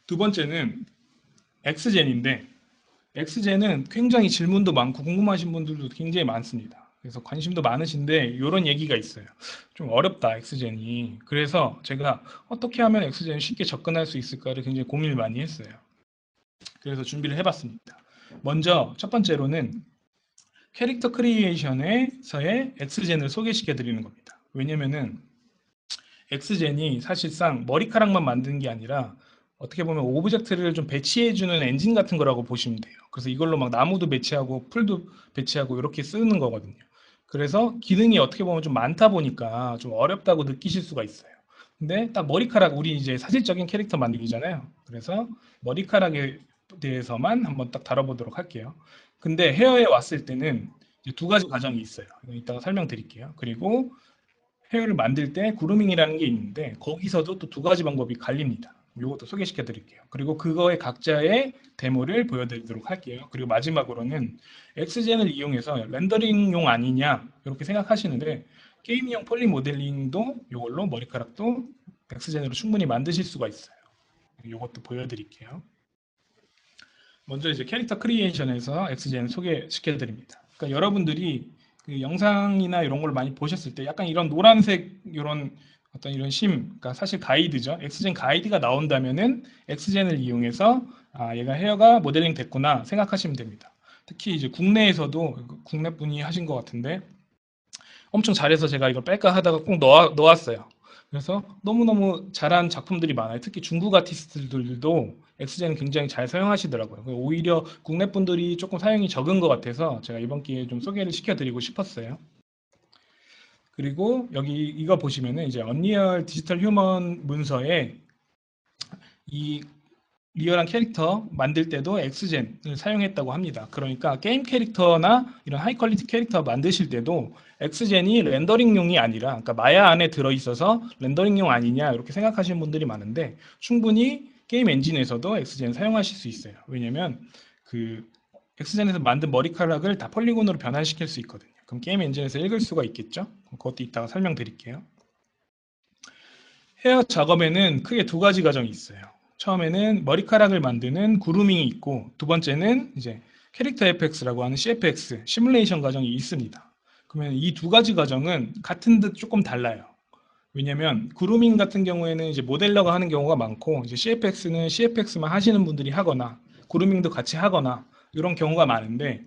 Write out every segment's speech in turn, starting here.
두 번째는 엑스젠인데 엑스젠은 굉장히 질문도 많고 궁금하신 분들도 굉장히 많습니다. 그래서 관심도 많으신데 이런 얘기가 있어요. 좀 어렵다 엑스젠이. 그래서 제가 어떻게 하면 엑스젠을 쉽게 접근할 수 있을까를 굉장히 고민을 많이 했어요. 그래서 준비를 해봤습니다. 먼저 첫 번째로는 캐릭터 크리에이션에서의 엑스젠을 소개시켜 드리는 겁니다. 왜냐면은 엑스젠이 사실상 머리카락만 만드는 게 아니라 어떻게 보면 오브젝트를 좀 배치해주는 엔진 같은 거라고 보시면 돼요. 그래서 이걸로 막 나무도 배치하고 풀도 배치하고 이렇게 쓰는 거거든요. 그래서 기능이 어떻게 보면 좀 많다 보니까 좀 어렵다고 느끼실 수가 있어요. 근데 딱 머리카락, 우리 이제 사실적인 캐릭터 만들기잖아요. 그래서 머리카락에 대해서만 한번 딱 다뤄보도록 할게요. 근데 헤어에 왔을 때는 이제 두 가지 과정이 있어요. 이따가 설명드릴게요. 그리고 헤어를 만들 때 그루밍이라는 게 있는데 거기서도 또 두 가지 방법이 갈립니다. 이것도 소개시켜 드릴게요. 그리고 그거의 각자의 데모를 보여드리도록 할게요. 그리고 마지막으로는 엑스젠을 이용해서 렌더링용 아니냐 이렇게 생각하시는데 게임용 폴리 모델링도 이걸로 머리카락도 엑스젠으로 충분히 만드실 수가 있어요. 이것도 보여드릴게요. 먼저 이제 캐릭터 크리에이션에서 엑스젠 소개시켜 드립니다. 그러니까 여러분들이 그 영상이나 이런 걸 많이 보셨을 때 약간 이런 노란색 이런 어떤 이런 그러니까 사실 가이드죠. 엑스젠 가이드가 나온다면은 엑스젠을 이용해서 아, 얘가 헤어가 모델링 됐구나 생각하시면 됩니다. 특히 이제 국내에서도 국내 분이 하신 것 같은데 엄청 잘해서 제가 이걸 뺄까 하다가 꼭 넣었어요. 그래서 너무너무 잘한 작품들이 많아요. 특히 중국 아티스트들도 엑스젠 굉장히 잘 사용하시더라고요. 오히려 국내 분들이 조금 사용이 적은 것 같아서 제가 이번 기회에 좀 소개를 시켜드리고 싶었어요. 그리고 여기 이거 보시면은 이제 언리얼 디지털 휴먼 문서에 이 리얼한 캐릭터 만들 때도 엑스젠을 사용했다고 합니다. 그러니까 게임 캐릭터나 이런 하이 퀄리티 캐릭터 만드실 때도 엑스젠이 렌더링용이 아니라 그러니까 마야 안에 들어 있어서 렌더링용 아니냐 이렇게 생각하시는 분들이 많은데 충분히 게임 엔진에서도 엑스젠 사용하실 수 있어요. 왜냐면 그 엑스젠에서 만든 머리카락을 다 폴리곤으로 변환시킬 수 있거든요. 그럼 게임 엔진에서 읽을 수가 있겠죠? 그것도 이따가 설명드릴게요. 헤어 작업에는 크게 두 가지 과정이 있어요. 처음에는 머리카락을 만드는 그루밍이 있고 두 번째는 이제 캐릭터 FX라고 하는 CFX 시뮬레이션 과정이 있습니다. 그러면 이 두 가지 과정은 같은 듯 조금 달라요. 왜냐면 그루밍 같은 경우에는 이제 모델러가 하는 경우가 많고 이제 CFX는 CFX만 하시는 분들이 하거나 그루밍도 같이 하거나 이런 경우가 많은데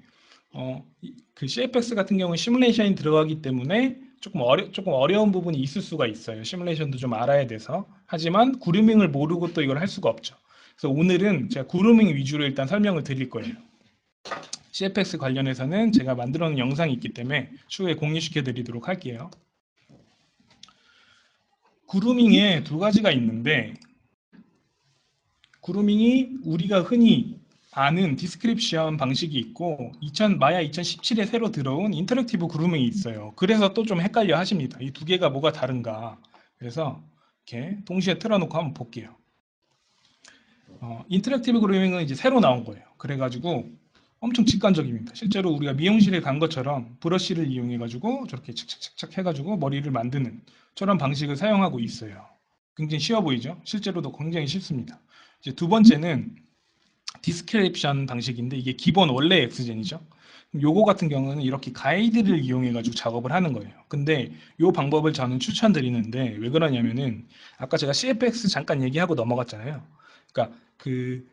그 CFX 같은 경우는 시뮬레이션이 들어가기 때문에 조금 어려운 부분이 있을 수가 있어요. 시뮬레이션도 좀 알아야 돼서. 하지만 그루밍을 모르고 또 이걸 할 수가 없죠. 그래서 오늘은 제가 그루밍 위주로 일단 설명을 드릴 거예요. CFX 관련해서는 제가 만들어 놓은 영상이 있기 때문에 추후에 공유시켜 드리도록 할게요. 그루밍에 두 가지가 있는데 그루밍이 우리가 흔히 아는 디스크립션 방식이 있고 마야 2017에 새로 들어온 인터랙티브 그루밍이 있어요. 그래서 또 좀 헷갈려 하십니다. 이 두 개가 뭐가 다른가. 그래서 이렇게 동시에 틀어놓고 한번 볼게요. 인터랙티브 그루밍은 이제 새로 나온 거예요. 그래가지고 엄청 직관적입니다. 실제로 우리가 미용실에 간 것처럼 브러쉬를 이용해가지고 저렇게 착착착착 해가지고 머리를 만드는 저런 방식을 사용하고 있어요. 굉장히 쉬워 보이죠? 실제로도 굉장히 쉽습니다. 이제 두 번째는 디스크립션 방식인데 이게 기본 원래 엑스젠이죠. 요거 같은 경우는 이렇게 가이드를 이용해 가지고 작업을 하는 거예요. 근데 요 방법을 저는 추천드리는데 왜 그러냐면은 아까 제가 CFX 잠깐 얘기하고 넘어갔잖아요. 그러니까 그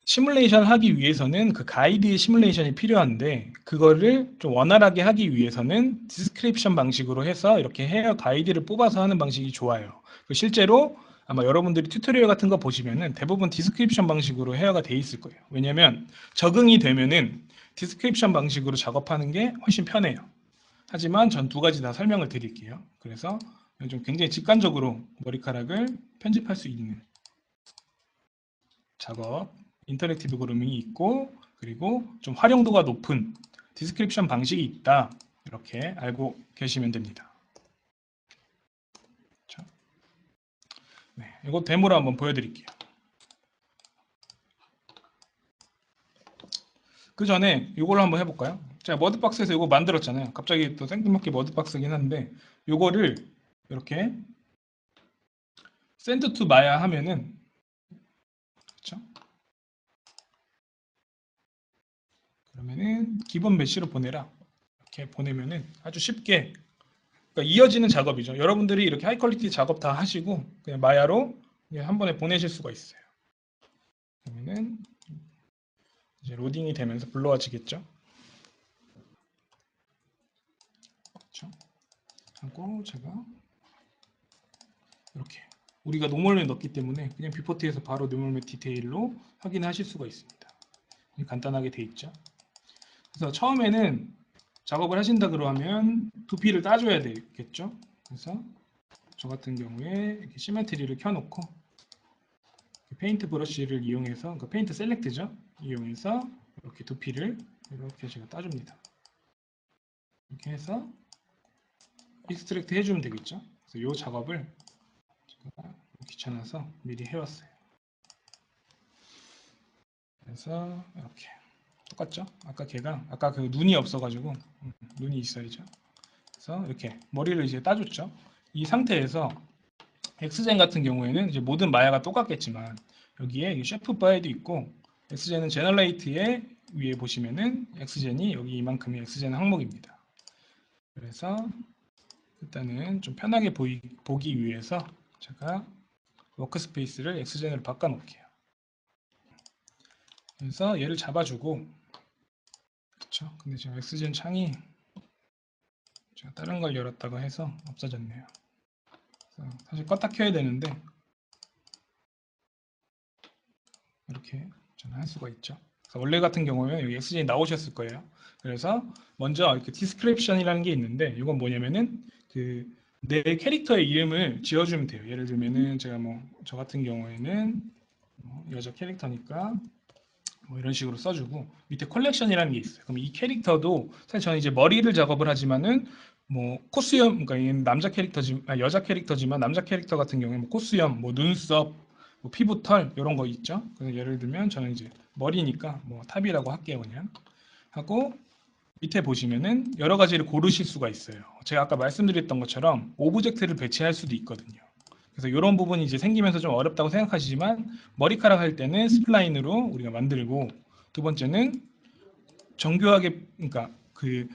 시뮬레이션 하기 위해서는 그 가이드 시뮬레이션이 필요한데 그거를 좀 원활하게 하기 위해서는 디스크립션 방식으로 해서 이렇게 헤어 가이드를 뽑아서 하는 방식이 좋아요. 실제로 아마 여러분들이 튜토리얼 같은 거 보시면은 대부분 디스크립션 방식으로 헤어가 돼 있을 거예요. 왜냐면 적응이 되면은 디스크립션 방식으로 작업하는 게 훨씬 편해요. 하지만 전 두 가지 다 설명을 드릴게요. 그래서 좀 굉장히 직관적으로 머리카락을 편집할 수 있는 작업, 인터랙티브 그루밍이 있고 그리고 좀 활용도가 높은 디스크립션 방식이 있다. 이렇게 알고 계시면 됩니다. 자, 네, 이거 데모로 한번 보여드릴게요. 그 전에 이걸로 한번 해볼까요? 제가 머드박스에서 이거 만들었잖아요. 갑자기 또 생뚱맞게 머드박스긴 한데 이거를 이렇게 샌드 투 마야 하면은 기본 메시로 보내라. 이렇게 보내면은 아주 쉽게 그러니까 이어지는 작업이죠. 여러분들이 이렇게 하이 퀄리티 작업 다 하시고 그냥 마야로 그냥 한 번에 보내실 수가 있어요. 그러면은 이제 로딩이 되면서 불러와지겠죠. 그렇죠? 하고 제가 이렇게 우리가 노멀을 넣었기 때문에 그냥 뷰포트에서 바로 노멀 디테일로 확인하실 수가 있습니다. 간단하게 돼 있죠. 그래서 처음에는 작업을 하신다 그러면 두피를 따줘야 되겠죠. 그래서 저 같은 경우에 이렇게 시메트리를 켜놓고 페인트 브러쉬를 이용해서 그러니까 페인트 셀렉트죠. 이용해서 이렇게 두피를 이렇게 제가 따줍니다. 이렇게 해서 익스트랙트 해주면 되겠죠. 그래서 이 작업을 제가 귀찮아서 미리 해왔어요. 그래서 이렇게 똑같죠? 아까 걔가 아까 그 눈이 없어가지고 눈이 있어야죠. 그래서 이렇게 머리를 이제 따줬죠. 이 상태에서 엑스젠 같은 경우에는 이제 모든 마야가 똑같겠지만 여기에 셰프 바에도 있고 엑스젠은 제너레이트의 위에 보시면은 엑스젠이 여기 이만큼의 엑스젠 항목입니다. 그래서 일단은 좀 편하게 보기 위해서 제가 워크스페이스를 엑스젠으로 바꿔놓을게요. 그래서 얘를 잡아주고 그렇죠. 근데 지금 엑스젠 창이 제가 다른 걸 열었다고 해서 없어졌네요. 사실 껐다 켜야 되는데 이렇게 저는 할 수가 있죠. 그래서 원래 같은 경우에는 여기 엑스젠이 나오셨을 거예요. 그래서 먼저 이렇게 디스크립션이라는 게 있는데 이건 뭐냐면은 그 내 캐릭터의 이름을 지어주면 돼요. 예를 들면은 제가 뭐 저 같은 경우에는 여자 캐릭터니까 뭐 이런 식으로 써주고 밑에 컬렉션이라는 게 있어요. 그럼 이 캐릭터도 사실 저는 이제 머리를 작업을 하지만은 뭐 코수염 그러니까 얘는 남자 캐릭터지 여자 캐릭터지만 남자 캐릭터 같은 경우에 뭐 코수염, 뭐 눈썹, 뭐 피부털 이런 거 있죠. 그래서 예를 들면 저는 이제 머리니까 뭐 탑이라고 할게요 그냥 하고 밑에 보시면은 여러 가지를 고르실 수가 있어요. 제가 아까 말씀드렸던 것처럼 오브젝트를 배치할 수도 있거든요. 그래서 이런 부분이 이제 생기면서 좀 어렵다고 생각하시지만 머리카락 할 때는 스플라인으로 우리가 만들고 두 번째는 정교하게 그러니까 그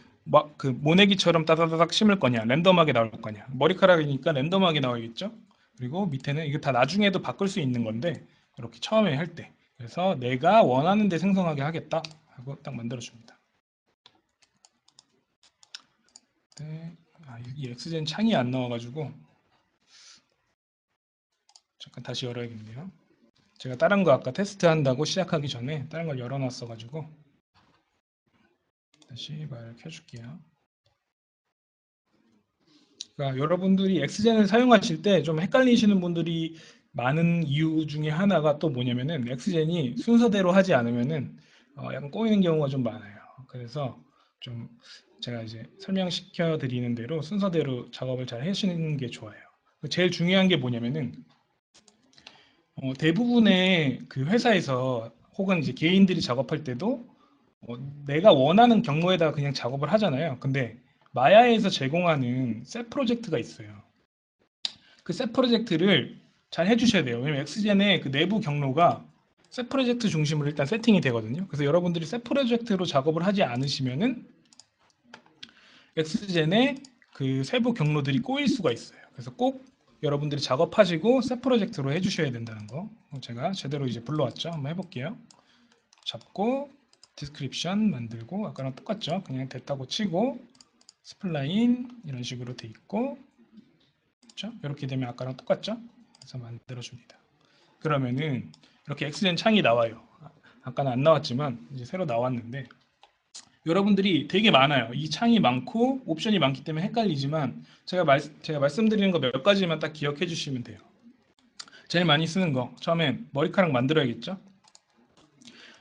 모내기처럼 따다다닥 심을 거냐 랜덤하게 나올 거냐 머리카락이니까 랜덤하게 나오겠죠. 그리고 밑에는 이게 다 나중에도 바꿀 수 있는 건데 이렇게 처음에 할 때 그래서 내가 원하는 데 생성하게 하겠다 하고 딱 만들어 줍니다. 네. 이 엑스젠 창이 안 나와가지고 잠깐 다시 열어야겠네요. 제가 다른 거 아까 테스트 한다고 시작하기 전에 다른 걸 열어놨어가지고 다시 말 켜줄게요. 그러니까 여러분들이 엑스젠을 사용하실 때 좀 헷갈리시는 분들이 많은 이유 중에 하나가 또 뭐냐면은 엑스젠이 순서대로 하지 않으면은 약간 꼬이는 경우가 좀 많아요. 그래서 좀 제가 이제 설명시켜 드리는 대로 순서대로 작업을 잘 하시는 게 좋아요. 제일 중요한 게 뭐냐면은 대부분의 그 회사에서 혹은 이제 개인들이 작업할 때도 내가 원하는 경로에다가 그냥 작업을 하잖아요. 근데 마야에서 제공하는 셋 프로젝트가 있어요. 그 셋 프로젝트를 잘 해주셔야 돼요. 왜냐면 엑스젠의 그 내부 경로가 셋 프로젝트 중심으로 일단 세팅이 되거든요. 그래서 여러분들이 셋 프로젝트로 작업을 하지 않으시면은 엑스젠의 그 세부 경로들이 꼬일 수가 있어요. 그래서 꼭 여러분들이 작업하시고 셋 프로젝트로 해주셔야 된다는 거 제가 제대로 이제 불러왔죠. 한번 해볼게요. 잡고 디스크립션 만들고 아까랑 똑같죠. 그냥 됐다고 치고 스플라인 이런 식으로 돼 있고 그렇죠? 이렇게 되면 아까랑 똑같죠? 그래서 만들어 줍니다. 그러면은 이렇게 엑스젠 창이 나와요. 아까는 안 나왔지만 이제 새로 나왔는데 여러분들이 되게 많아요. 이 창이 많고 옵션이 많기 때문에 헷갈리지만 제가 말씀드리는 거 몇 가지만 딱 기억해 주시면 돼요. 제일 많이 쓰는 거 처음엔 머리카락 만들어야겠죠?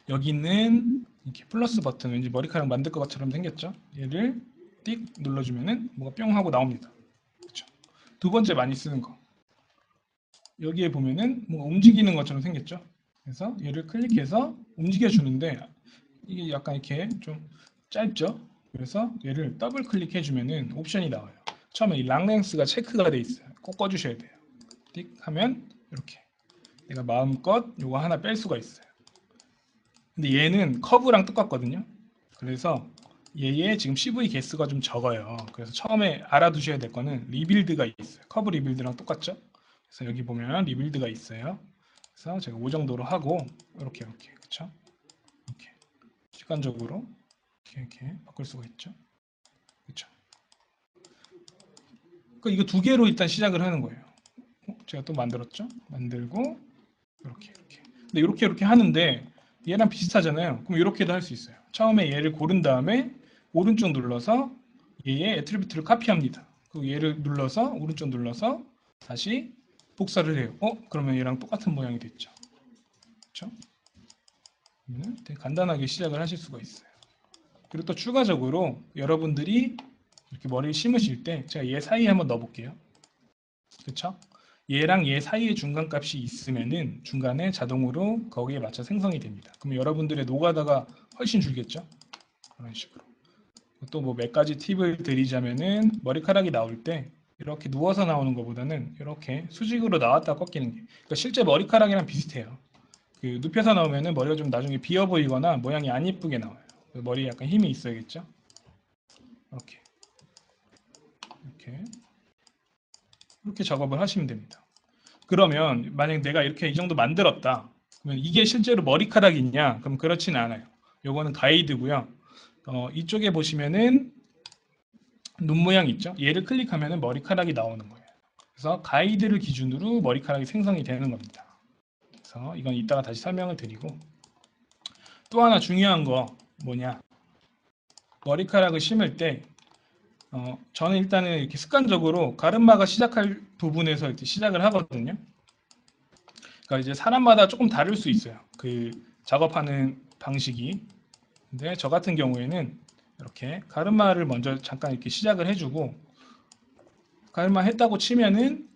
여기는 이렇게 플러스 버튼 왠지 머리카락 만들 것처럼 생겼죠? 얘를 띡 눌러주면은 뭐가 뿅 하고 나옵니다. 그렇죠? 두 번째 많이 쓰는 거 여기에 보면은 뭔가 움직이는 것처럼 생겼죠? 그래서 얘를 클릭해서 움직여 주는데 이게 약간 이렇게 좀 짧죠? 그래서 얘를 더블 클릭해 주면은 옵션이 나와요. 처음에 이 랑랭스가 체크가 돼 있어요. 꼭 꺼주셔야 돼요. 띡 하면 이렇게 내가 마음껏 요거 하나 뺄 수가 있어요. 근데 얘는 커브랑 똑같거든요. 그래서 얘의 지금 CV 개수가 좀 적어요. 그래서 처음에 알아두셔야 될 거는 리빌드가 있어요. 커브 리빌드랑 똑같죠? 그래서 여기 보면 리빌드가 있어요. 그래서 제가 5 정도로 하고 이렇게 그렇죠? 이렇게 시간적으로 이렇게 바꿀 수가 있죠. 그렇죠? 그러니까 이거 두 개로 일단 시작을 하는 거예요. 제가 또 만들었죠? 만들고 이렇게. 근데 이렇게 하는데 얘랑 비슷하잖아요. 그럼 이렇게도 할 수 있어요. 처음에 얘를 고른 다음에 오른쪽 눌러서 얘의 애트리뷰트를 카피합니다. 그리고 얘를 눌러서 오른쪽 눌러서 다시 복사를 해요. 그러면 얘랑 똑같은 모양이 됐죠. 그렇죠? 되게 간단하게 시작을 하실 수가 있어요. 그리고 또 추가적으로 여러분들이 이렇게 머리를 심으실 때 제가 얘 사이에 한번 넣어볼게요. 그렇죠? 얘랑 얘 사이의 중간값이 있으면은 중간에 자동으로 거기에 맞춰 생성이 됩니다. 그럼 여러분들의 노가다가 훨씬 줄겠죠? 그런 식으로. 또 뭐 몇 가지 팁을 드리자면은 머리카락이 나올 때 이렇게 누워서 나오는 것보다는 이렇게 수직으로 나왔다 꺾이는 게 그러니까 실제 머리카락이랑 비슷해요. 그 눕혀서 나오면은 머리가 좀 나중에 비어 보이거나 모양이 안 예쁘게 나와요. 머리에 약간 힘이 있어야겠죠? 이렇게 작업을 하시면 됩니다. 그러면 만약 내가 이렇게 이 정도 만들었다. 그러면 이게 실제로 머리카락이냐? 그럼 그렇지는 않아요. 요거는 가이드고요. 이쪽에 보시면은 눈 모양 있죠? 얘를 클릭하면은 머리카락이 나오는 거예요. 그래서 가이드를 기준으로 머리카락이 생성이 되는 겁니다. 그래서 이건 이따가 다시 설명을 드리고 또 하나 중요한 거 뭐냐? 머리카락을 심을 때 저는 일단은 이렇게 습관적으로 가르마가 시작할 부분에서 이렇게 시작을 하거든요. 그러니까 이제 사람마다 조금 다를 수 있어요. 그 작업하는 방식이. 근데 저 같은 경우에는 이렇게 가르마를 먼저 잠깐 이렇게 시작을 해주고 가르마 했다고 치면은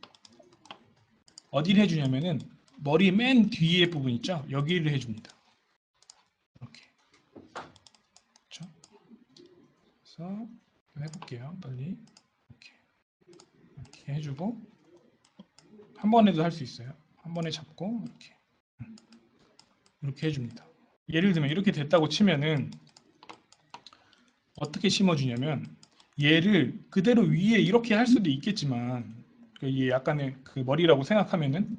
어디를 해주냐면은 머리 맨 뒤에 부분 있죠? 여기를 해줍니다. 이렇게. 그렇죠? 그래서 해볼게요. 빨리. 이렇게 해주고 한 번에도 할 수 있어요. 한 번에 잡고 이렇게 해줍니다. 예를 들면 이렇게 됐다고 치면은 어떻게 심어주냐면 얘를 그대로 위에 이렇게 할 수도 있겠지만 이게 약간의 그 머리라고 생각하면은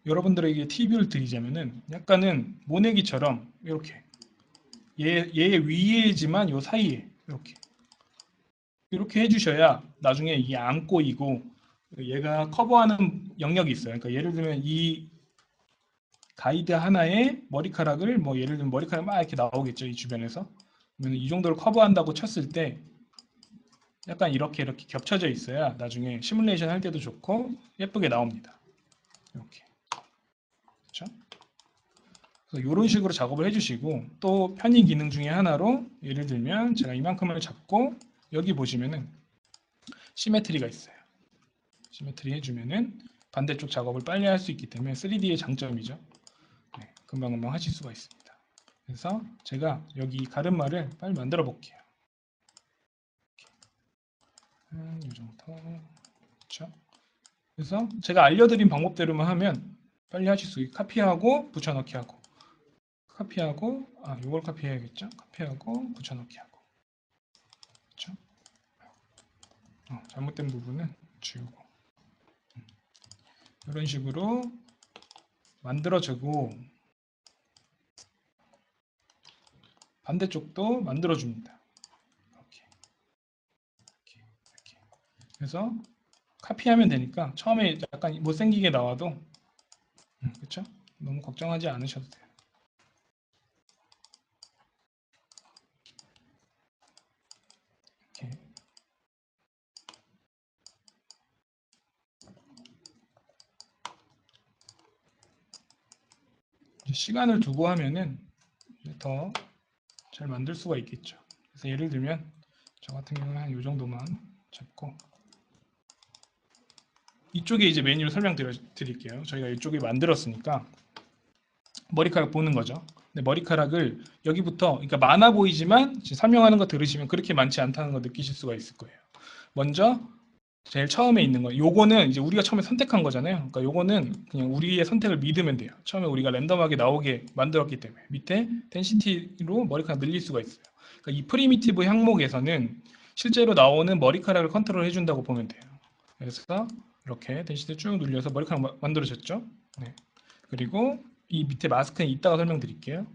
여러분들에게 팁을 드리자면은 약간은 모내기처럼 이렇게 얘 위에지만 요 사이에 이렇게 해주셔야 나중에 이게 안 꼬이고 얘가 커버하는 영역이 있어요. 그러니까 예를 들면 이 가이드 하나에 머리카락을 뭐 예를 들면 머리카락 막 이렇게 나오겠죠 이 주변에서 그러면 이 정도를 커버한다고 쳤을 때 약간 이렇게 겹쳐져 있어야 나중에 시뮬레이션 할 때도 좋고 예쁘게 나옵니다. 이렇게 그렇죠? 그래서 이런 식으로 작업을 해주시고 또 편의 기능 중에 하나로 예를 들면 제가 이만큼을 잡고 여기 보시면은 시메트리가 있어요. 시메트리 해주면은 반대쪽 작업을 빨리 할 수 있기 때문에 3D의 장점이죠. 네, 금방금방 하실 수가 있습니다. 그래서 제가 여기 가르마를 빨리 만들어 볼게요. 이 정도. 그렇죠? 그래서 제가 알려드린 방법대로만 하면 빨리 하실 수 있고 카피하고 붙여넣기 하고 카피하고 이걸 카피해야겠죠? 카피하고 붙여넣기 하고 그렇죠? 잘못된 부분은 지우고 이런 식으로 만들어주고 반대쪽도 만들어줍니다. 이렇게. 그래서 카피하면 되니까 처음에 약간 못생기게 나와도 그렇죠? 너무 걱정하지 않으셔도 돼요. 이렇게. 시간을 두고 하면은 더 잘 만들 수가 있겠죠. 그래서 예를 들면 저 같은 경우는 한 이 정도만 잡고 이쪽에 이제 메뉴를 설명드릴게요. 저희가 이쪽에 만들었으니까 머리카락 보는 거죠. 근데 머리카락을 여기부터 그러니까 많아 보이지만 설명하는 거 들으시면 그렇게 많지 않다는 거 느끼실 수가 있을 거예요. 먼저 제일 처음에 있는 거 요거는 이제 우리가 처음에 선택한 거잖아요. 그러니까 요거는 그냥 우리의 선택을 믿으면 돼요. 처음에 우리가 랜덤하게 나오게 만들었기 때문에 밑에 덴시티로 머리카락 늘릴 수가 있어요. 그러니까 이 프리미티브 항목에서는 실제로 나오는 머리카락을 컨트롤 해준다고 보면 돼요. 그래서 이렇게 덴시티 쭉 눌려서 머리카락 만들어졌죠. 네. 그리고 이 밑에 마스크는 이따가 설명드릴게요.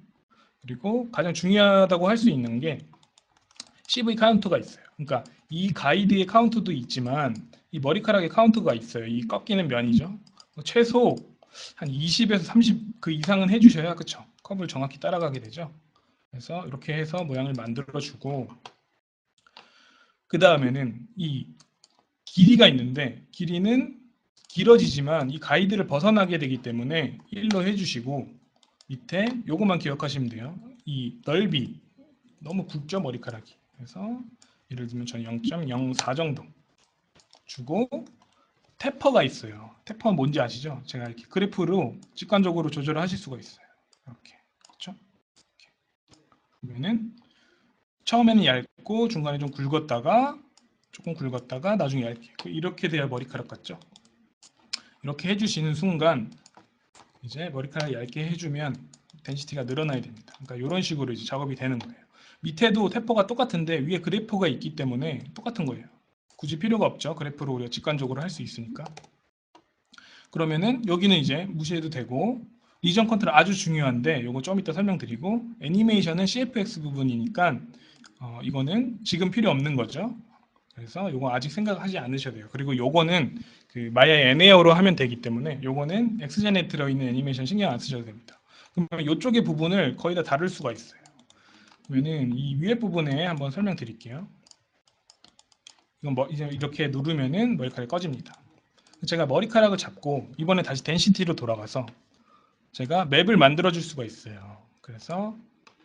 그리고 가장 중요하다고 할 수 있는 게 CV 카운트가 있어요. 그러니까 이 가이드의 카운트도 있지만 이 머리카락의 카운트가 있어요. 이 꺾이는 면이죠. 최소 한 20에서 30 그 이상은 해주셔야 그쵸? 컵을 정확히 따라가게 되죠. 그래서 이렇게 해서 모양을 만들어주고 그 다음에는 이 길이가 있는데 길이는 길어지지만 이 가이드를 벗어나게 되기 때문에 1로 해주시고 밑에 요것만 기억하시면 돼요. 이 넓이 너무 굵죠 머리카락이. 그래서 예를 들면 저는 0.04 정도 주고 태퍼가 있어요. 태퍼는 뭔지 아시죠? 제가 이렇게 그래프로 직관적으로 조절을 하실 수가 있어요. 이렇게 그렇죠? 그러면은 처음에는 얇고 중간에 좀 굵었다가 조금 굵었다가 나중에 얇게 이렇게 돼야 머리카락 같죠? 이렇게 해주시는 순간 이제 머리카락 얇게 해주면 덴시티가 늘어나야 됩니다. 그러니까 이런 식으로 이제 작업이 되는 거예요. 밑에도 태퍼가 똑같은데 위에 그래프가 있기 때문에 똑같은 거예요. 굳이 필요가 없죠. 그래프로 우리가 직관적으로 할 수 있으니까. 그러면은 여기는 이제 무시해도 되고 리전 컨트롤 아주 중요한데 이거 좀 이따 설명드리고 애니메이션은 CFX 부분이니까 이거는 지금 필요 없는 거죠. 그래서 이거 아직 생각하지 않으셔도 돼요. 그리고 요거는 그 마야의 NA어로 하면 되기 때문에 요거는 엑스젠에 들어있는 애니메이션 신경 안 쓰셔도 됩니다. 그러면 이쪽의 부분을 거의 다 다룰 수가 있어요. 그러면은 이 위에 부분에 한번 설명드릴게요. 이건 뭐 이제 이렇게 누르면은 머리카락이 꺼집니다. 제가 머리카락을 잡고 이번에 다시 덴시티로 돌아가서 제가 맵을 만들어 줄 수가 있어요. 그래서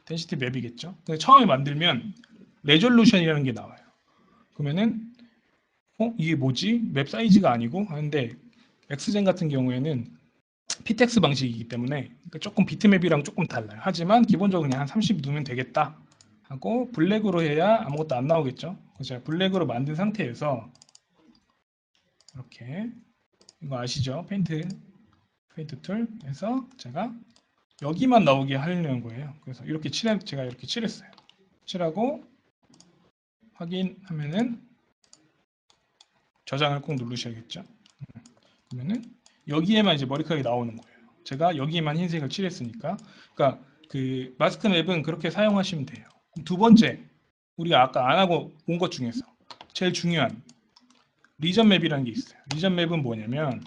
덴시티 맵이겠죠. 근데 처음에 만들면 레졸루션이라는 게 나와요. 그러면은 이게 뭐지? 맵 사이즈가 아니고 하는데 엑스젠 같은 경우에는 PTX 방식이기 때문에 조금 비트맵이랑 조금 달라요. 하지만 기본적으로 그냥 한 30 누르면 되겠다 하고 블랙으로 해야 아무것도 안 나오겠죠. 그래서 제가 블랙으로 만든 상태에서 이렇게 이거 아시죠? 페인트 툴 해서 제가 여기만 나오게 하려는 거예요. 그래서 이렇게 제가 이렇게 칠했어요. 칠하고 확인하면은 저장을 꼭 누르셔야겠죠. 그러면은 여기에만 이제 머리카락이 나오는 거예요. 제가 여기에만 흰색을 칠했으니까. 그러니까 그 마스크 맵은 그렇게 사용하시면 돼요. 두 번째, 우리가 아까 안 하고 온 것 중에서 제일 중요한 리전 맵이라는 게 있어요. 리전 맵은 뭐냐면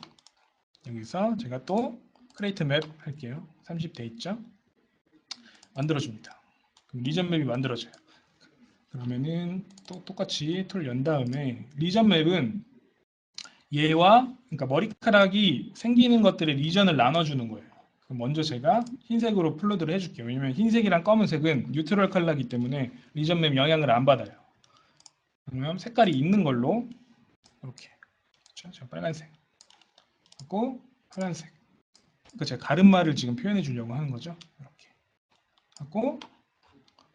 여기서 제가 또 크레이트 맵 할게요. 30 돼 있죠? 만들어줍니다. 그럼 리전 맵이 만들어져요. 그러면은 또 똑같이 툴 연 다음에 리전 맵은 얘와 그러니까 머리카락이 생기는 것들의 리전을 나눠주는 거예요. 그럼 먼저 제가 흰색으로 플로드를 해줄게요. 왜냐면 흰색이랑 검은색은 뉴트럴 컬러이기 때문에 리전 맵 영향을 안 받아요. 그러면 색깔이 있는 걸로 이렇게 그렇죠? 저 빨간색 하고 파란색. 그 제가 가르마를 지금 표현해 주려고 하는 거죠. 이렇게 하고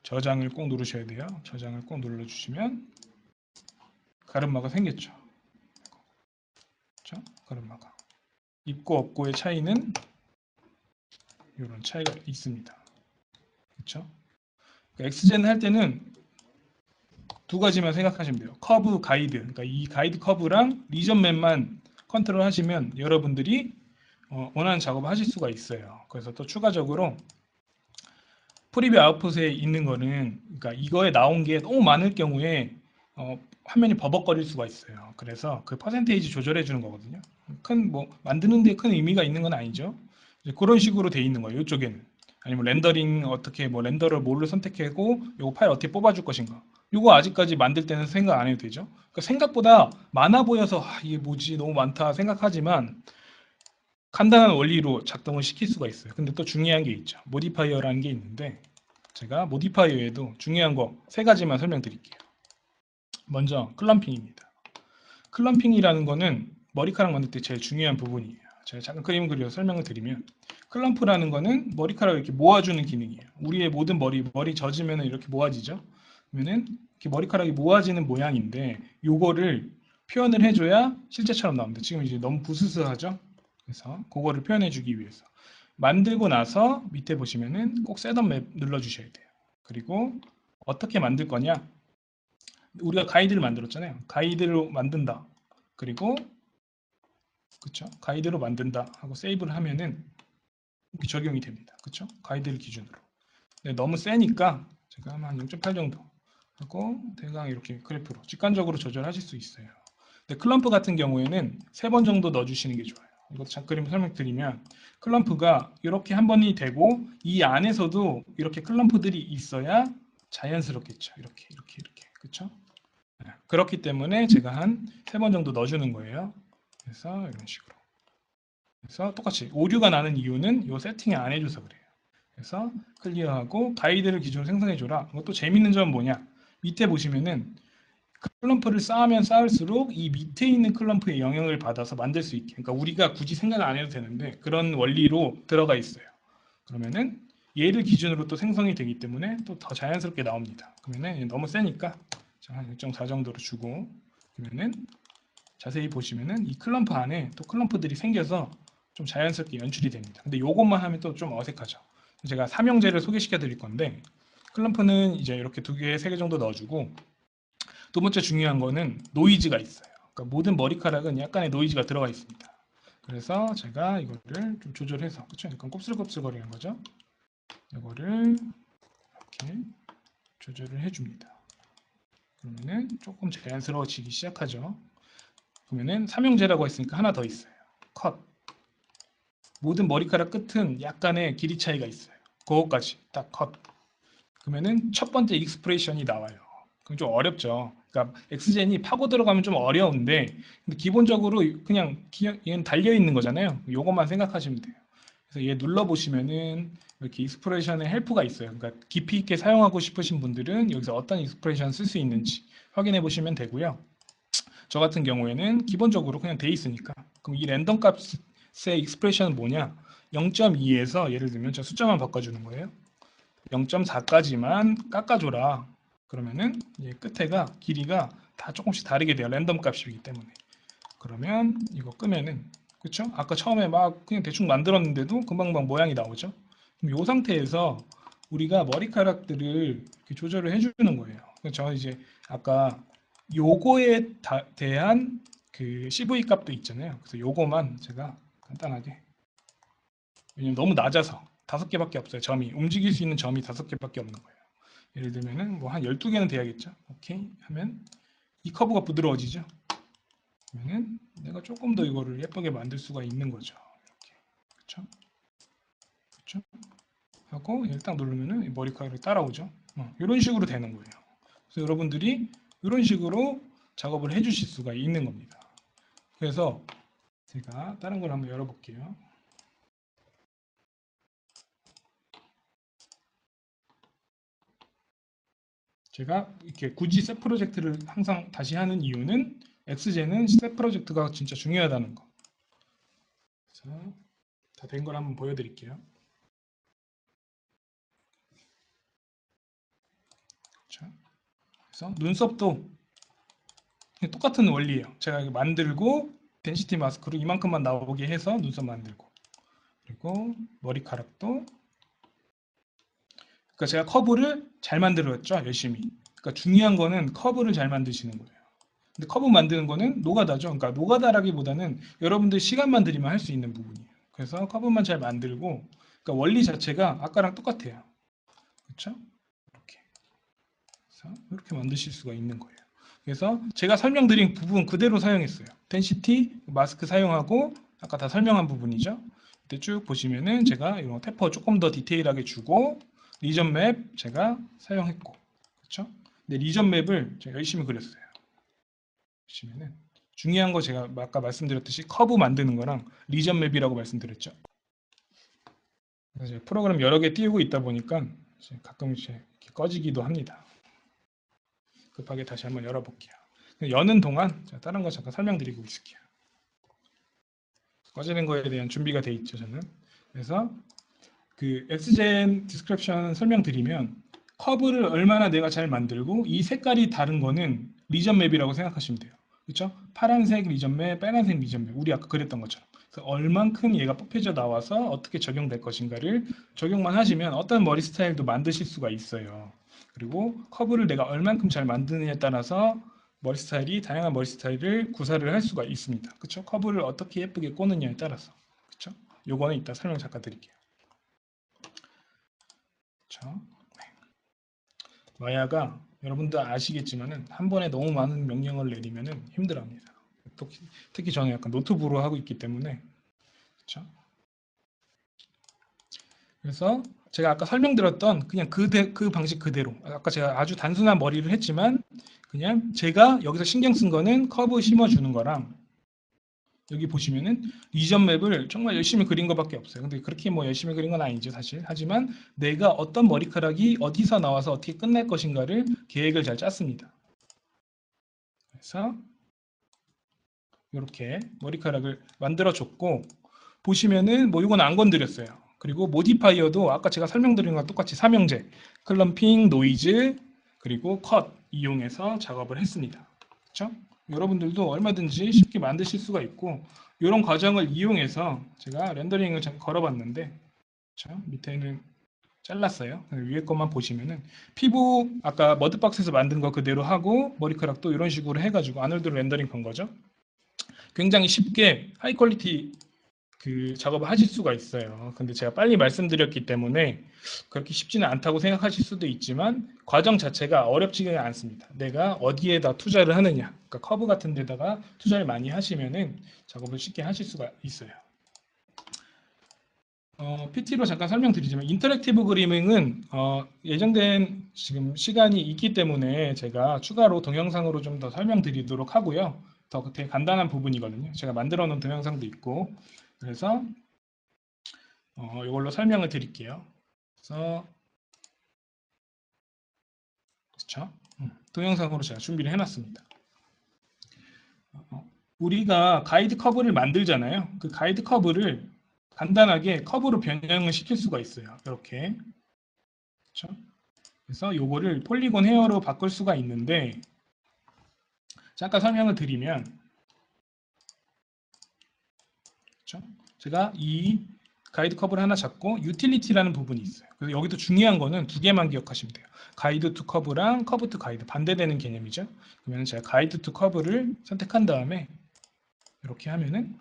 저장을 꼭 누르셔야 돼요. 저장을 꼭 눌러주시면 가르마가 생겼죠. 그렇죠? 가르마가 있고 없고의 차이는 이런 차이가 있습니다. 그렇죠? 엑스젠 할 때는 두 가지만 생각하시면 돼요. 커브 가이드, 그러니까 이 가이드 커브랑 리전 맵만 컨트롤 하시면 여러분들이 원하는 작업을 하실 수가 있어요. 그래서 또 추가적으로 프리뷰 아웃풋에 있는 거는 그러니까 이거에 나온 게 너무 많을 경우에 화면이 버벅거릴 수가 있어요. 그래서 그 퍼센테이지 조절해 주는 거거든요. 큰 뭐 만드는 데 큰 의미가 있는 건 아니죠. 이제 그런 식으로 돼 있는 거예요. 이쪽에는. 아니면 렌더링 어떻게 뭐 렌더를 뭘로 선택하고 요 파일 어떻게 뽑아줄 것인가. 요거 아직까지 만들 때는 생각 안 해도 되죠. 그러니까 생각보다 많아 보여서 이게 뭐지 너무 많다 생각하지만 간단한 원리로 작동을 시킬 수가 있어요. 근데 또 중요한 게 있죠. 모디파이어라는 게 있는데 제가 모디파이어에도 중요한 거 세 가지만 설명드릴게요. 먼저 클럼핑입니다. 클럼핑이라는 거는 머리카락 만들 때 제일 중요한 부분이에요. 제가 잠깐 그림을 그려서 설명을 드리면 클럼프라는 거는 머리카락을 이렇게 모아주는 기능이에요. 우리의 모든 머리 젖으면 이렇게 모아지죠. 그러면은 이렇게 머리카락이 모아지는 모양인데 요거를 표현을 해줘야 실제처럼 나옵니다. 지금 이제 너무 부스스하죠. 그래서 그거를 표현해 주기 위해서 만들고 나서 밑에 보시면은 꼭 셋업 맵 눌러 주셔야 돼요. 그리고 어떻게 만들 거냐? 우리가 가이드를 만들었잖아요. 가이드로 만든다. 그리고 그쵸? 가이드로 만든다 하고 세이브를 하면은 이렇게 적용이 됩니다. 그쵸? 가이드를 기준으로. 근데 너무 세니까 제가 한 0.8 정도 하고 대강 이렇게 그래프로 직관적으로 조절하실 수 있어요. 근데 클럼프 같은 경우에는 3번 정도 넣어주시는 게 좋아요. 이것도 잠깐 설명드리면 클럼프가 이렇게 한 번이 되고 이 안에서도 이렇게 클럼프들이 있어야 자연스럽겠죠. 이렇게 그렇죠? 그렇기 때문에 제가 한 3번 정도 넣어주는 거예요. 그래서 이런 식으로. 그래서 똑같이 오류가 나는 이유는 이 세팅을 안 해줘서 그래요. 그래서 클리어하고 가이드를 기준으로 생성해줘라. 이것도 재밌는 점은 뭐냐? 밑에 보시면은 클럼프를 쌓으면 쌓을수록 이 밑에 있는 클럼프의 영향을 받아서 만들 수 있게. 그러니까 우리가 굳이 생각을 안 해도 되는데 그런 원리로 들어가 있어요. 그러면은 얘를 기준으로 또 생성이 되기 때문에 또 더 자연스럽게 나옵니다. 그러면은 너무 세니까 한 1.4 정도로 주고 그러면은 자세히 보시면은 이 클럼프 안에 또 클럼프들이 생겨서 좀 자연스럽게 연출이 됩니다. 근데 이것만 하면 또 좀 어색하죠. 제가 삼형제를 소개시켜 드릴 건데 클럼프는 이제 이렇게 2개, 3개 정도 넣어주고 두 번째 중요한 거는 노이즈가 있어요. 그러니까 모든 머리카락은 약간의 노이즈가 들어가 있습니다. 그래서 제가 이거를 좀 조절해서 그쵸? 약간 곱슬곱슬거리는 거죠. 이거를 이렇게 조절을 해줍니다. 그러면은 조금 자연스러워지기 시작하죠. 그러면은 삼형제라고 했으니까 하나 더 있어요. 컷. 모든 머리카락 끝은 약간의 길이 차이가 있어요. 그거까지 딱 컷. 그러면은 첫 번째 익스프레션이 나와요. 그럼 좀 어렵죠. 그러니까 엑스젠이 파고 들어가면 좀 어려운데 근데 기본적으로 그냥 얘는 달려 있는 거잖아요. 요것만 생각하시면 돼요. 그래서 얘 눌러 보시면은 이렇게 익스프레션의 헬프가 있어요. 그러니까 깊이 있게 사용하고 싶으신 분들은 여기서 어떤 익스프레션 쓸 수 있는지 확인해 보시면 되고요. 저 같은 경우에는 기본적으로 그냥 돼 있으니까 그럼 이 랜덤 값의 익스프레션은 뭐냐? 0.2에서 예를 들면 저 숫자만 바꿔주는 거예요. 0.4까지만 깎아줘라. 그러면은 끝에가 길이가 다 조금씩 다르게 돼요. 랜덤 값이기 때문에. 그러면 이거 끄면은 그쵸? 아까 처음에 막 그냥 대충 만들었는데도 금방금방 모양이 나오죠. 그럼 이 상태에서 우리가 머리카락들을 이렇게 조절을 해주는 거예요. 저 이제 아까 요거에 대한 그 CV 값도 있잖아요. 그래서 요거만 제가 간단하게 왜냐면 너무 낮아서 5개밖에 없어요. 점이 움직일 수 있는 점이 5개밖에 없는 거예요. 예를 들면은 뭐 한 12개는 돼야겠죠. 오케이 하면 이 커브가 부드러워지죠. 그러면은 내가 조금 더 이거를 예쁘게 만들 수가 있는 거죠. 이렇게 그렇죠? 그렇죠? 하고 얘를 딱 누르면은 머리카락이 따라오죠. 이런 식으로 되는 거예요. 그래서 여러분들이 이런 식으로 작업을 해주실 수가 있는 겁니다. 그래서 제가 다른 걸 한번 열어볼게요. 제가 이렇게 굳이 셋 프로젝트를 항상 다시 하는 이유는 엑스젠은 셋 프로젝트가 진짜 중요하다는 거. 그래서 다 된 걸 한번 보여드릴게요. 자, 그래서 눈썹도 똑같은 원리예요. 제가 만들고 덴시티 마스크로 이만큼만 나오게 해서 눈썹 만들고 그리고 머리카락도 그러니까 제가 커브를 잘 만들었죠. 열심히. 그러니까 중요한 거는 커브를 잘 만드시는 거예요. 근데 커브 만드는 거는 노가다죠. 그러니까 노가다라기보다는 여러분들 시간만 들이면 할 수 있는 부분이에요. 그래서 커브만 잘 만들고 그러니까 원리 자체가 아까랑 똑같아요. 그렇죠? 이렇게. 그래서 이렇게 만드실 수가 있는 거예요. 그래서 제가 설명드린 부분 그대로 사용했어요. 텐시티 마스크 사용하고 아까 다 설명한 부분이죠. 이때 쭉 보시면은 제가 이런 태퍼 조금 더 디테일하게 주고 리전 맵 제가 사용했고 그렇죠? 근데 리전 맵을 제가 열심히 그렸어요. 보시면은 중요한 거 제가 아까 말씀드렸듯이 커브 만드는 거랑 리전 맵이라고 말씀드렸죠. 그래서 프로그램 여러 개 띄우고 있다 보니까 가끔 이렇게 꺼지기도 합니다. 급하게 다시 한번 열어볼게요. 여는 동안 제가 다른 거 잠깐 설명드리고 있을게요. 꺼지는 거에 대한 준비가 돼 있죠, 저는. 그래서 그 엑스젠 디스크립션 설명드리면 커브를 얼마나 내가 잘 만들고 이 색깔이 다른 거는 리전 맵이라고 생각하시면 돼요. 그렇죠? 파란색 리전 맵, 빨간색 리전 맵. 우리 아까 그랬던 것처럼. 그래서 얼만큼 얘가 뽑혀져 나와서 어떻게 적용될 것인가를 적용만 하시면 어떤 머리 스타일도 만드실 수가 있어요. 그리고 커브를 내가 얼만큼 잘 만드느냐에 따라서 머리 스타일이 다양한 머리 스타일을 구사를 할 수가 있습니다. 그렇죠? 커브를 어떻게 예쁘게 꼬느냐에 따라서. 그렇죠? 요거는 이따 설명 잠깐 드릴게요. 그렇죠? 마야가 여러분들 아시겠지만은 한 번에 너무 많은 명령을 내리면은 힘들어합니다. 특히 저는 약간 노트북으로 하고 있기 때문에. 그렇죠? 그래서 제가 아까 설명드렸던 그냥 그 방식 그대로, 아까 제가 아주 단순한 머리를 했지만 그냥 제가 여기서 신경 쓴 거는 커브 심어주는 거랑, 여기 보시면은 리전 맵을 정말 열심히 그린 것밖에 없어요. 근데 그렇게 뭐 열심히 그린 건 아니죠, 사실. 하지만 내가 어떤 머리카락이 어디서 나와서 어떻게 끝날 것인가를 계획을 잘 짰습니다. 그래서 이렇게 머리카락을 만들어 줬고, 보시면은 뭐 이건 안 건드렸어요. 그리고 모디파이어도 아까 제가 설명드린 거랑 똑같이 삼형제, 클럼핑, 노이즈, 그리고 컷 이용해서 작업을 했습니다. 그렇죠? 여러분들도 얼마든지 쉽게 만드실 수가 있고, 이런 과정을 이용해서 제가 렌더링을 잠깐 걸어봤는데, 그렇죠? 밑에는 잘랐어요. 위에 것만 보시면은 피부 아까 머드박스에서 만든 거 그대로 하고 머리카락도 이런 식으로 해가지고 아놀드 렌더링 건 거죠. 굉장히 쉽게 하이 퀄리티 그 작업을 하실 수가 있어요. 근데 제가 빨리 말씀드렸기 때문에 그렇게 쉽지는 않다고 생각하실 수도 있지만 과정 자체가 어렵지는 않습니다. 내가 어디에다 투자를 하느냐, 그러니까 커브 같은 데다가 투자를 많이 하시면은 작업을 쉽게 하실 수가 있어요. PT로 잠깐 설명드리지만 인터랙티브 그리밍은 예정된 지금 시간이 있기 때문에 제가 추가로 동영상으로 좀 더 설명드리도록 하고요. 더 되게 간단한 부분이거든요. 제가 만들어 놓은 동영상도 있고, 그래서 이걸로 설명을 드릴게요. 그래서 그렇죠? 동영상으로 제가 준비를 해놨습니다. 우리가 가이드 커브를 만들잖아요. 그 가이드 커브를 간단하게 커브로 변형을 시킬 수가 있어요. 이렇게. 그렇죠? 그래서 요거를 폴리곤 헤어로 바꿀 수가 있는데, 잠깐 설명을 드리면, 그렇죠? 제가 이 가이드 커브를 하나 잡고 유틸리티라는 부분이 있어요. 그래서 여기도 중요한 거는 두 개만 기억하시면 돼요. 가이드 투 커브랑 커브 투 가이드, 반대되는 개념이죠. 그러면 제가 가이드 투 커브를 선택한 다음에 이렇게 하면은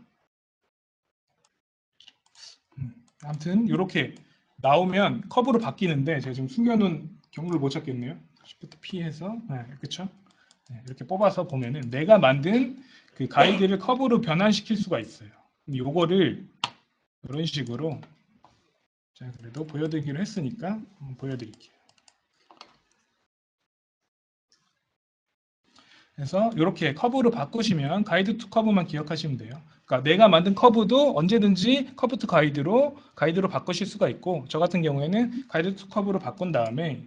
아무튼 이렇게 나오면 커브로 바뀌는데, 제가 지금 숨겨놓은 경로를 못 찾겠네요. Shift P해서 그렇죠? 이렇게 뽑아서 보면은 내가 만든 그 가이드를 커브로 변환시킬 수가 있어요. 요거를 이런 식으로, 자 그래도 보여드리기로 했으니까 한번 보여드릴게요. 그래서 이렇게 커브로 바꾸시면 가이드 투 커브만 기억하시면 돼요. 그러니까 내가 만든 커브도 언제든지 커브 투 가이드로 바꾸실 수가 있고, 저 같은 경우에는 가이드 투 커브로 바꾼 다음에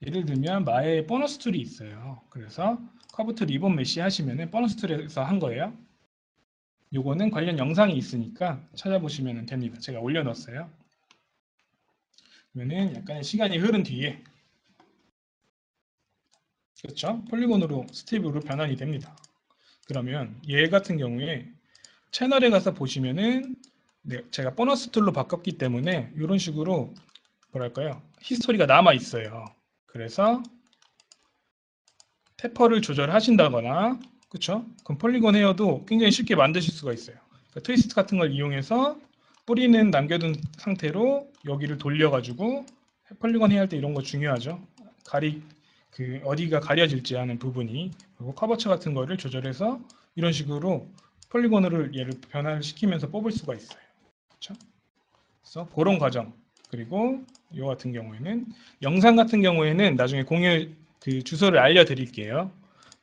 예를 들면 마의 보너스 툴이 있어요. 그래서 커브 투 리본 메시 하시면은 보너스 툴에서 한 거예요. 요거는 관련 영상이 있으니까 찾아보시면 됩니다. 제가 올려놨어요. 그러면은 약간의 시간이 흐른 뒤에, 그렇죠? 폴리곤으로 스티브로 변환이 됩니다. 그러면 얘 같은 경우에 채널에 가서 보시면은 제가 보너스 툴로 바꿨기 때문에 이런 식으로 뭐랄까요? 히스토리가 남아 있어요. 그래서 테퍼를 조절하신다거나, 그렇죠? 그럼 폴리곤 헤어도 굉장히 쉽게 만드실 수가 있어요. 그러니까 트위스트 같은 걸 이용해서 뿌리는 남겨둔 상태로 여기를 돌려가지고, 폴리곤 헤어 할 때 이런 거 중요하죠. 그 어디가 가려질지 하는 부분이, 그리고 커버처 같은 거를 조절해서 이런 식으로 폴리곤을 얘를 변화시키면서 뽑을 수가 있어요. 그렇죠? 그래서 그런 과정. 그리고 이 같은 경우에는 영상 같은 경우에는 나중에 공유 그 주소를 알려드릴게요.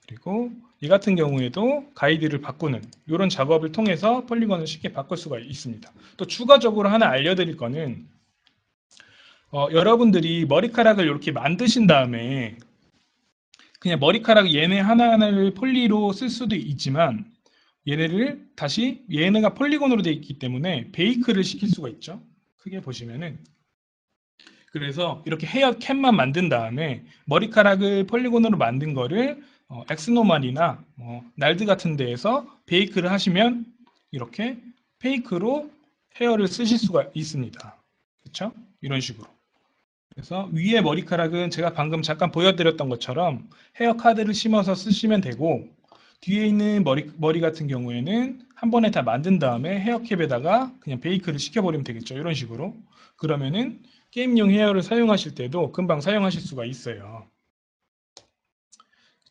그리고 이 같은 경우에도 가이드를 바꾸는 이런 작업을 통해서 폴리곤을 쉽게 바꿀 수가 있습니다. 또 추가적으로 하나 알려드릴 거는, 여러분들이 머리카락을 이렇게 만드신 다음에 그냥 머리카락 얘네 하나하나를 폴리로 쓸 수도 있지만, 얘네를 다시 얘네가 폴리곤으로 되어 있기 때문에 베이크를 시킬 수가 있죠. 크게 보시면은, 그래서 이렇게 헤어 캡만 만든 다음에 머리카락을 폴리곤으로 만든 거를 엑스노말이나 날드 같은 데에서 베이크를 하시면 이렇게 페이크로 헤어를 쓰실 수가 있습니다. 그렇죠? 이런 식으로. 그래서 위에 머리카락은 제가 방금 잠깐 보여드렸던 것처럼 헤어 카드를 심어서 쓰시면 되고, 뒤에 있는 머리 같은 경우에는 한 번에 다 만든 다음에 헤어캡에다가 그냥 베이크를 시켜버리면 되겠죠. 이런 식으로. 그러면은 게임용 헤어를 사용하실 때도 금방 사용하실 수가 있어요.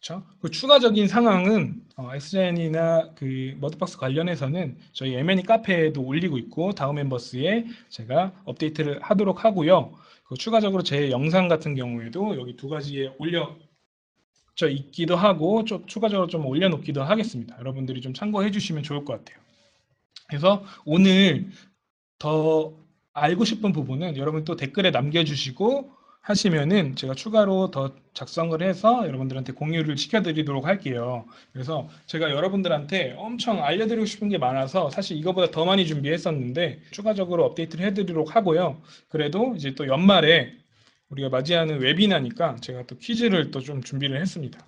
그렇죠? 그 추가적인 상황은 엑스젠이나 그 머드박스 관련해서는 저희 M&E 카페에도 올리고 있고 다음 멤버스에 제가 업데이트를 하도록 하고요. 그 추가적으로 제 영상 같은 경우에도 여기 두 가지에 올려져 있기도 하고 좀 추가적으로 좀 올려놓기도 하겠습니다. 여러분들이 좀 참고해 주시면 좋을 것 같아요. 그래서 오늘 더 알고 싶은 부분은 여러분 또 댓글에 남겨주시고 하시면은 제가 추가로 더 작성을 해서 여러분들한테 공유를 시켜드리도록 할게요. 그래서 제가 여러분들한테 엄청 알려드리고 싶은 게 많아서 사실 이거보다 더 많이 준비했었는데 추가적으로 업데이트를 해드리도록 하고요. 그래도 이제 또 연말에 우리가 맞이하는 웨비나니까 제가 또 퀴즈를 또 좀 준비를 했습니다.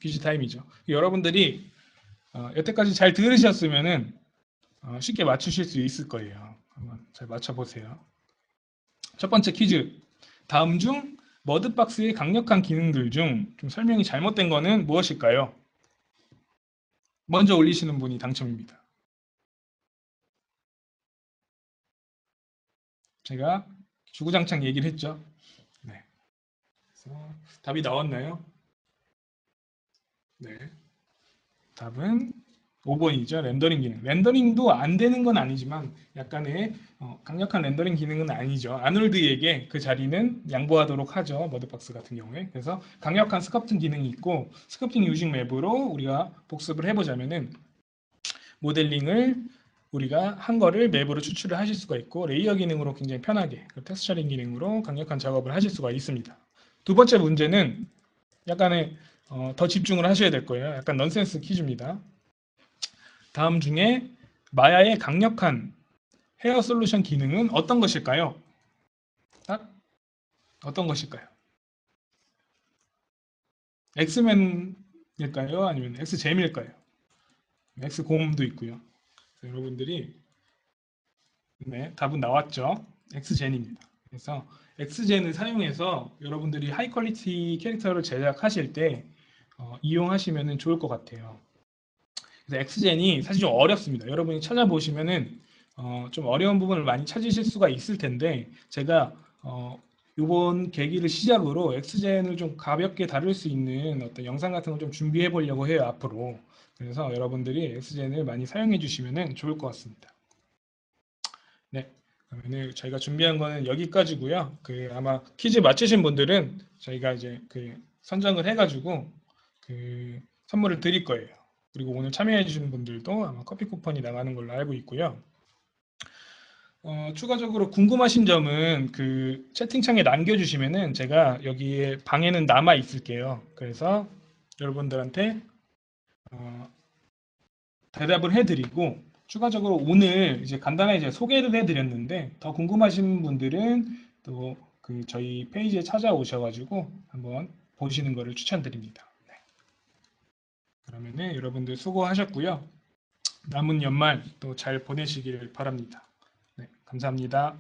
퀴즈 타임이죠. 여러분들이 여태까지 잘 들으셨으면은 쉽게 맞추실 수 있을 거예요. 한번 잘 맞춰보세요. 첫 번째 퀴즈. 다음 중 머드박스의 강력한 기능들 중 좀 설명이 잘못된 거는 무엇일까요? 먼저 올리시는 분이 당첨입니다. 제가 주구장창 얘기를 했죠. 네. 그래서 답이 나왔나요? 네. 답은 5번이죠. 렌더링 기능. 렌더링도 안 되는 건 아니지만 약간의 강력한 렌더링 기능은 아니죠. 아놀드에게 그 자리는 양보하도록 하죠. 머드박스 같은 경우에. 그래서 강력한 스커프팅 기능이 있고 스커프팅 유징 맵으로 우리가 복습을 해보자면은 모델링을 우리가 한 거를 맵으로 추출을 하실 수가 있고 레이어 기능으로 굉장히 편하게 텍스처링 기능으로 강력한 작업을 하실 수가 있습니다. 두 번째 문제는 약간의 더 집중을 하셔야 될 거예요. 약간 넌센스 퀴즈입니다. 다음 중에 마야의 강력한 헤어 솔루션 기능은 어떤 것일까요? 딱 어떤 것일까요? 엑스맨일까요? 아니면 엑스잼일까요? 엑스곰도 있고요. 여러분들이 네, 답은 나왔죠. 엑스젠입니다. 그래서 엑스젠을 사용해서 여러분들이 하이 퀄리티 캐릭터를 제작하실 때 이용하시면 좋을 것 같아요. 그래서 엑스젠이 사실 좀 어렵습니다. 여러분이 찾아보시면은 좀 어려운 부분을 많이 찾으실 수가 있을 텐데 제가 이번 계기를 시작으로 엑스젠을 좀 가볍게 다룰 수 있는 어떤 영상 같은 걸 좀 준비해 보려고 해요 앞으로. 그래서 여러분들이 엑스젠을 많이 사용해 주시면 좋을 것 같습니다. 네. 그러면 저희가 준비한 거는 여기까지고요. 그 아마 퀴즈 맞히신 분들은 저희가 이제 그 선정을 해가지고 그 선물을 드릴 거예요. 그리고 오늘 참여해 주신 분들도 아마 커피 쿠폰이 나가는 걸로 알고 있고요. 추가적으로 궁금하신 점은 그 채팅창에 남겨주시면은 제가 여기에 방에는 남아 있을게요. 그래서 여러분들한테 어, 대답을 해드리고 추가적으로 오늘 이제 간단하게 이제 소개를 해드렸는데 더 궁금하신 분들은 또 그 저희 페이지에 찾아오셔가지고 한번 보시는 것을 추천드립니다. 네. 그러면은 여러분들 수고하셨고요. 남은 연말 또 잘 보내시길 바랍니다. 네, 감사합니다.